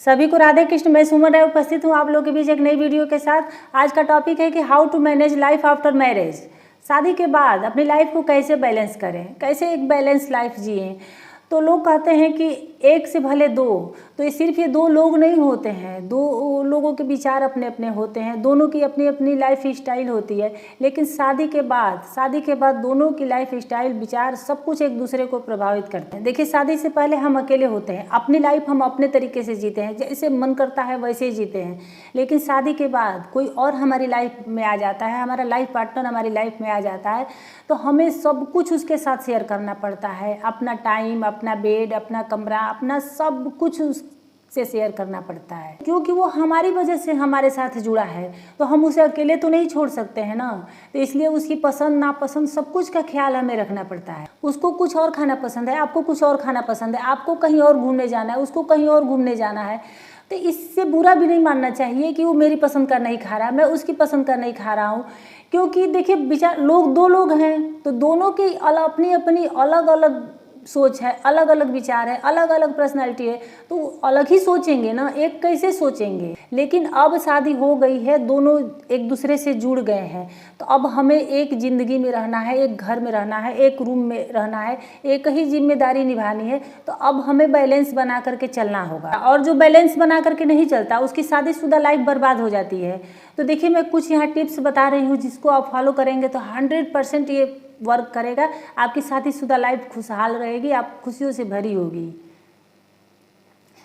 सभी को राधे कृष्ण। मैं सुमन राय उपस्थित हूँ आप लोगों के बीच एक नई वीडियो के साथ। आज का टॉपिक है कि how to manage life after marriage. शादी के बाद अपनी लाइफ को कैसे बैलेंस करें, कैसे एक बैलेंस लाइफ जिएं। तो लोग कहते हैं कि एक से भले दो, तो ये सिर्फ ये दो लोग नहीं होते हैं, दो लोगों के विचार अपने अपने होते हैं, दोनों की अपनी अपनी लाइफ स्टाइल होती है। लेकिन शादी के बाद दोनों की लाइफ स्टाइल, विचार, सब कुछ एक दूसरे को प्रभावित करते हैं। देखिए, शादी से पहले हम अकेले होते हैं, अपनी लाइफ हम अपने तरीके से जीते हैं, जैसे मन करता है वैसे ही जीते हैं। लेकिन शादी के बाद कोई और हमारी लाइफ में आ जाता है, हमारा लाइफ पार्टनर हमारी लाइफ में आ जाता है, तो हमें सब कुछ उसके साथ शेयर करना पड़ता है। अपना टाइम, अपना बेड, अपना कमरा, अपना सब कुछ उससे शेयर करना पड़ता है, क्योंकि वो हमारी वजह से हमारे साथ जुड़ा है। तो हम उसे अकेले तो नहीं छोड़ सकते हैं ना। तो इसलिए उसकी पसंद नापसंद सब कुछ का ख्याल हमें रखना पड़ता है। उसको कुछ और खाना पसंद है, आपको कुछ और खाना पसंद है, आपको कहीं और घूमने जाना है, उसको कहीं और घूमने जाना है। तो इससे बुरा भी नहीं मानना चाहिए कि वो मेरी पसंद का नहीं खा रहा, मैं उसकी पसंद का नहीं खा रहा हूँ। क्योंकि देखिए, विचार दो लोग हैं, तो दोनों की अपनी अपनी अलग अलग सोच है, अलग अलग विचार है, अलग अलग पर्सनैलिटी है, तो अलग ही सोचेंगे ना, एक कैसे सोचेंगे। लेकिन अब शादी हो गई है, दोनों एक दूसरे से जुड़ गए हैं, तो अब हमें एक ज़िंदगी में रहना है, एक घर में रहना है, एक रूम में रहना है, एक ही जिम्मेदारी निभानी है। तो अब हमें बैलेंस बना करके चलना होगा, और जो बैलेंस बना करके नहीं चलता उसकी शादीशुदा लाइफ बर्बाद हो जाती है। तो देखिए, मैं कुछ यहाँ टिप्स बता रही हूँ, जिसको आप फॉलो करेंगे तो 100% ये वर्क करेगा। आपकी शादीशुदा लाइफ खुशहाल रहेगी, आप खुशियों से भरी होगी।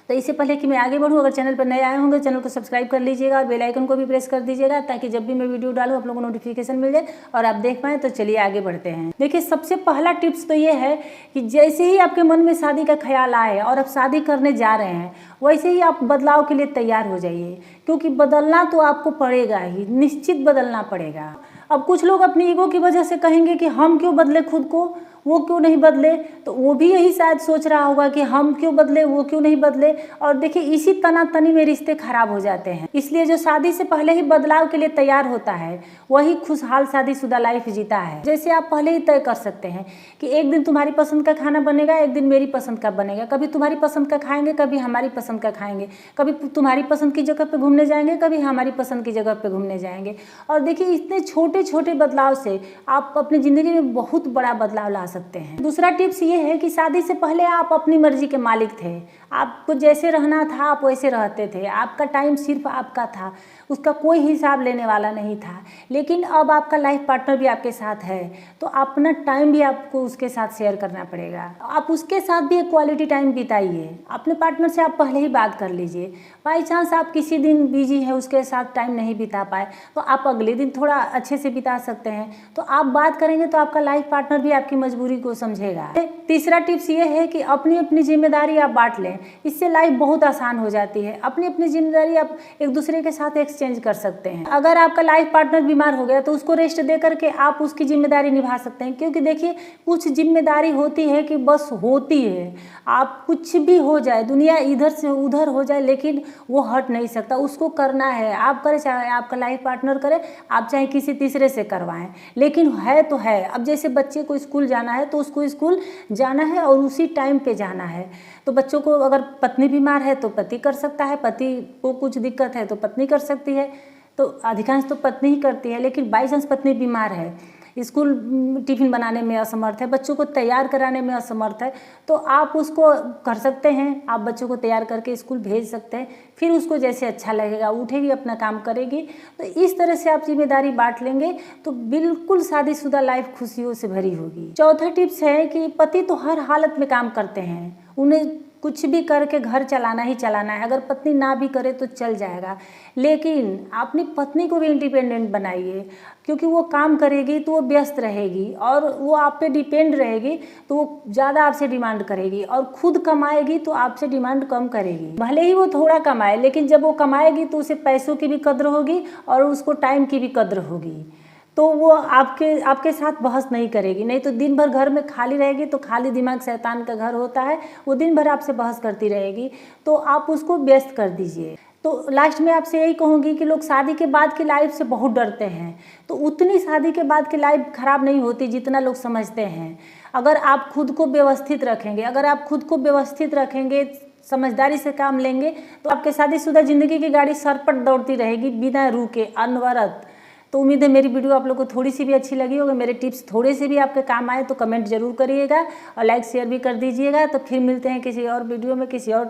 तो इससे पहले कि मैं आगे बढ़ूँ, अगर चैनल पर नए आए होंगे चैनल को सब्सक्राइब कर लीजिएगा और बेल आइकन को भी प्रेस कर दीजिएगा, ताकि जब भी मैं वीडियो डालूँ आप लोगों को नोटिफिकेशन मिल जाए और आप देख पाएँ। तो चलिए आगे बढ़ते हैं। देखिए, सबसे पहला टिप्स तो ये है कि जैसे ही आपके मन में शादी का ख्याल आए और आप शादी करने जा रहे हैं, वैसे ही आप बदलाव के लिए तैयार हो जाइए, क्योंकि बदलना तो आपको पड़ेगा ही, निश्चित बदलना पड़ेगा। अब कुछ लोग अपनी ईगो की वजह से कहेंगे कि हम क्यों बदले खुद को, वो क्यों नहीं बदले। तो वो भी यही शायद सोच रहा होगा कि हम क्यों बदले, वो क्यों नहीं बदले। और देखिए, इसी तनातनी में रिश्ते खराब हो जाते हैं। इसलिए जो शादी से पहले ही बदलाव के लिए तैयार होता है, वही खुशहाल शादीशुदा लाइफ जीता है। जैसे आप पहले ही तय कर सकते हैं कि एक दिन तुम्हारी पसंद का खाना बनेगा, एक दिन मेरी पसंद का बनेगा। कभी तुम्हारी पसंद का खाएंगे, कभी हमारी पसंद का खाएंगे। कभी तुम्हारी पसंद की जगह पे घूमने जाएंगे, कभी हमारी पसंद की जगह पे घूमने जाएंगे। और देखिए, इतने छोटे छोटे बदलाव से आप अपनी ज़िंदगी में बहुत बड़ा बदलाव ला सकते हैं। दूसरा टिप्स ये है कि शादी से पहले आप अपनी मर्जी के मालिक थे। आपको जैसे रहना था आप वैसे रहते थे, आपका टाइम सिर्फ आपका था, उसका कोई हिसाब लेने वाला नहीं था। लेकिन अब आपका लाइफ पार्टनर भी आपके साथ है, तो अपना टाइम भी आपको उसके साथ शेयर करना पड़ेगा। आप उसके साथ भी एक क्वालिटी टाइम बिताइए। अपने पार्टनर से आप पहले ही बात कर लीजिए। बाई चांस आप किसी दिन बिजी है, उसके साथ टाइम नहीं बिता पाए, तो आप अगले दिन थोड़ा अच्छे से बिता सकते हैं। तो आप बात करेंगे तो आपका लाइफ पार्टनर भी आपकी मजबूरी को समझेगा। तीसरा टिप्स ये है कि अपनी अपनी जिम्मेदारी आप बांट लें, इससे लाइफ बहुत आसान हो जाती है। अपनी अपनी जिम्मेदारी आप एक दूसरे के साथ एक्सचेंज कर सकते हैं। अगर आपका लाइफ पार्टनर बीमार हो गया तो उसको रेस्ट दे करके आप उसकी जिम्मेदारी निभा सकते हैं। क्योंकि देखिए, कुछ जिम्मेदारी होती है कि बस होती है, आप कुछ भी हो जाए, दुनिया इधर से उधर हो जाए, लेकिन वो हट नहीं सकता, उसको करना है। आप करें चाहे आपका लाइफ पार्टनर करे, आप चाहे किसी तीसरे से करवाएं, लेकिन है तो है। अब जैसे बच्चे को स्कूल जाना है तो उसको स्कूल जाना है और उसी टाइम पे जाना है। तो बच्चों को, अगर पत्नी बीमार है तो पति कर सकता है, पति को कुछ दिक्कत है तो पत्नी कर सकती है। तो अधिकांश तो पत्नी ही करती है। लेकिन बाई चांस पत्नी बीमार है, स्कूल टिफ़िन बनाने में असमर्थ है, बच्चों को तैयार कराने में असमर्थ है, तो आप उसको कर सकते हैं। आप बच्चों को तैयार करके स्कूल भेज सकते हैं, फिर उसको जैसे अच्छा लगेगा उठेगी, अपना काम करेगी। तो इस तरह से आप जिम्मेदारी बांट लेंगे तो बिल्कुल शादीशुदा लाइफ खुशियों से भरी होगी। चौथा टिप्स है कि पति तो हर हालत में काम करते हैं, उन्हें कुछ भी करके घर चलाना ही चलाना है। अगर पत्नी ना भी करे तो चल जाएगा, लेकिन अपनी पत्नी को भी इंडिपेंडेंट बनाइए, क्योंकि वो काम करेगी तो वो व्यस्त रहेगी और वो आप पे डिपेंड रहेगी, तो वो ज़्यादा आपसे डिमांड करेगी। और खुद कमाएगी तो आपसे डिमांड कम करेगी। भले ही वो थोड़ा कमाए, लेकिन जब वो कमाएगी तो उसे पैसों की भी कद्र होगी और उसको टाइम की भी कद्र होगी। तो वो आपके साथ बहस नहीं करेगी। नहीं तो दिन भर घर में खाली रहेगी, तो खाली दिमाग शैतान का घर होता है, वो दिन भर आपसे बहस करती रहेगी। तो आप उसको व्यस्त कर दीजिए। तो लास्ट में आपसे यही कहूँगी कि लोग शादी के बाद की लाइफ से बहुत डरते हैं, तो उतनी शादी के बाद की लाइफ खराब नहीं होती जितना लोग समझते हैं। अगर आप खुद को व्यवस्थित रखेंगे, समझदारी से काम लेंगे तो आपके शादीशुदा ज़िंदगी की गाड़ी सरपट दौड़ती रहेगी बिना रुके, अनवरत। तो उम्मीद है मेरी वीडियो आप लोग को थोड़ी सी भी अच्छी लगी होगी, मेरे टिप्स थोड़े से भी आपके काम आए तो कमेंट जरूर करिएगा और लाइक शेयर भी कर दीजिएगा। तो फिर मिलते हैं किसी और वीडियो में किसी और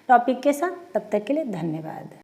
टॉपिक के साथ, तब तक के लिए धन्यवाद।